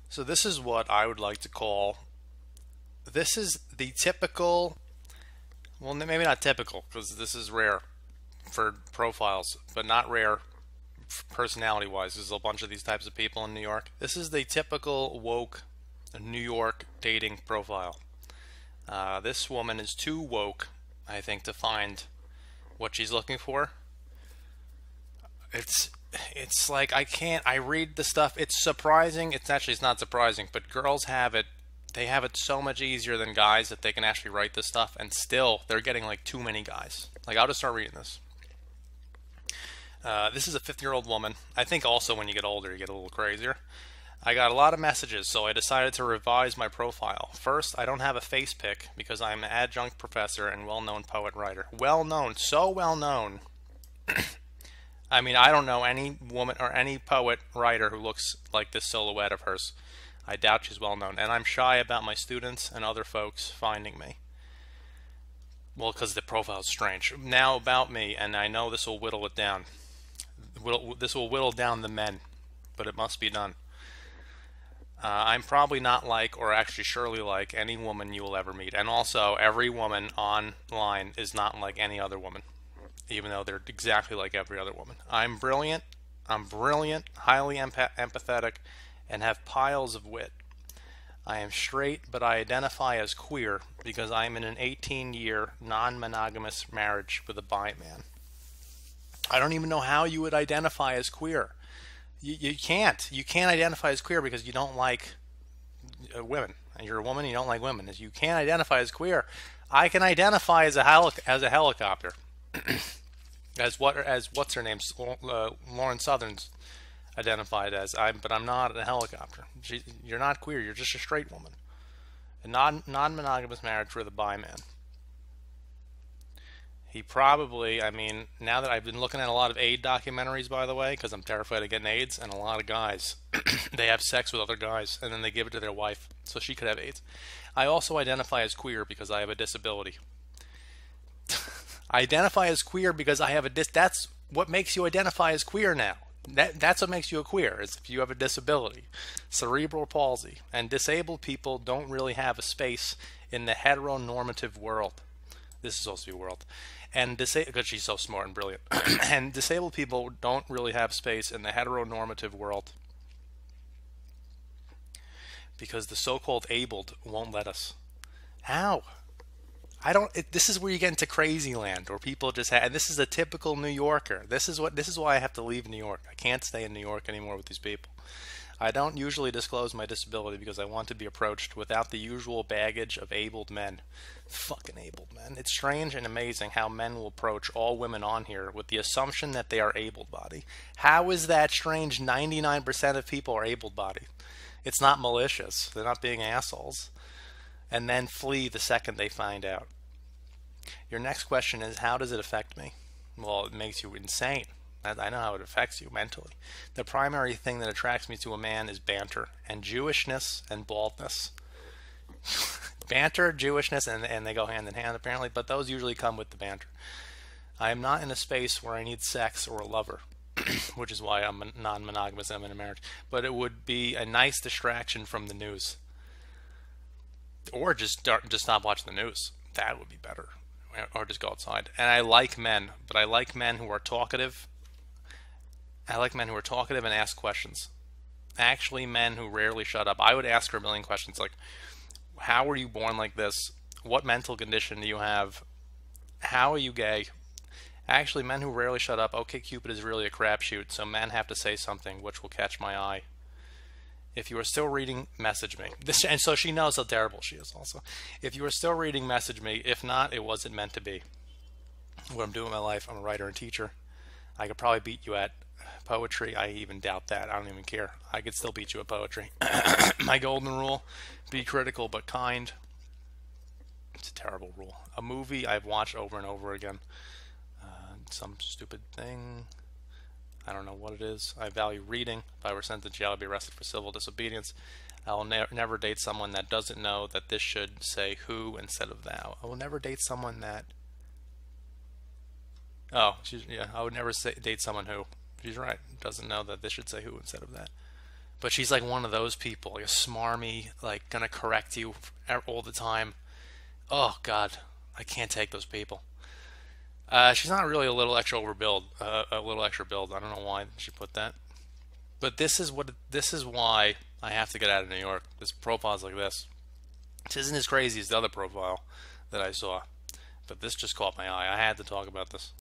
So this is what I would like to call, this is the typical, well, maybe not typical because this is rare for profiles, but not rare personality wise. There's a bunch of these types of people in New York. This is the typical woke New York dating profile. This woman is too woke, I think, to find what she's looking for. It's it's like I read the stuff. It's surprising. It's not surprising, but girls have it. They have it so much easier than guys that they can actually write this stuff, and still they're getting like too many guys. Like, I'll just start reading this. This is a 50-year-old woman. I think also when you get older, you get a little crazier. I got a lot of messages, so I decided to revise my profile. First, I don't have a face pic because I'm an adjunct professor and well-known poet writer. Well-known, so well-known. I mean, I don't know any woman or any poet writer who looks like this silhouette of hers. I doubt she's well-known, and I'm shy about my students and other folks finding me. Well, because the profile's strange. Now about me, and I know this will whittle it down. This will whittle down the men, but it must be done. I'm probably not like, or actually surely like, any woman you will ever meet. And also, every woman online is not like any other woman, even though they're exactly like every other woman. I'm brilliant, highly empathetic, and have piles of wit. I am straight, but I identify as queer because I'm in an 18-year non-monogamous marriage with a bi man. I don't even know how you would identify as queer. You can't. You can't identify as queer because you don't like women. You're a woman, you don't like women. You can't identify as queer. I can identify as a helicopter. As what's her name? Lauren Southern's identified as. But I'm not a helicopter. You're not queer. You're just a straight woman. A non-monogamous marriage with a bi man. He probably, I mean, now that I've been looking at a lot of AIDS documentaries, by the way, because I'm terrified of getting AIDS, and a lot of guys, they have sex with other guys, and then they give it to their wife, so she could have AIDS. I also identify as queer because I have a disability. I identify as queer because I have that's what makes you identify as queer now. That's what makes you a queer, is if you have a disability. Cerebral palsy. And disabled people don't really have a space in the heteronormative world. This is supposed to be a world. And because she's so smart and brilliant. And disabled people don't really have space in the heteronormative world because the so-called abled won't let us. How? This is where you get into crazy land, where people just have, and this is a typical New Yorker. This is why I have to leave New York. I can't stay in New York anymore with these people. I don't usually disclose my disability because I want to be approached without the usual baggage of abled men. Fucking abled men. It's strange and amazing how men will approach all women on here with the assumption that they are able-bodied. How is that strange? 99% of people are able-bodied. It's not malicious. They're not being assholes. And then flee the second they find out. Your next question is, how does it affect me? Well, it makes you insane. I know how it affects you mentally. The primary thing that attracts me to a man is banter and Jewishness and baldness. Banter, Jewishness, and they go hand in hand apparently, but those usually come with the banter. I am not in a space where I need sex or a lover, which is why I'm non-monogamous and I'm in a marriage, but it would be a nice distraction from the news. Or just stop watching the news. That would be better. Or just go outside. And I like men, but I like men who are talkative. I like men who are talkative and ask questions. Actually, men who rarely shut up. I would ask her a million questions like, how were you born like this? What mental condition do you have? How are you gay? Actually, men who rarely shut up. OkCupid is really a crapshoot, so men have to say something which will catch my eye. If you are still reading, message me. And so she knows how terrible she is also. If you are still reading, message me. If not, it wasn't meant to be. What I'm doing with my life, I'm a writer and teacher. I could probably beat you at poetry. I even doubt that. I don't even care. I could still beat you at poetry. My golden rule, be critical but kind. It's a terrible rule. A movie I've watched over and over again. Some stupid thing. I don't know what it is. I value reading. If I were sent to jail, I'd be arrested for civil disobedience. I will never date someone that doesn't know that this should say who instead of thou. I will never date someone that... Oh, yeah, I would never date someone who... She's right. Doesn't know that this should say who instead of that. But she's like one of those people, like a smarmy, like gonna correct you all the time. Oh God, I can't take those people. She's not really a little extra overbuild, a little extra build. I don't know why she put that. But this is why I have to get out of New York. This profile's like this. This isn't as crazy as the other profile that I saw, but this just caught my eye. I had to talk about this.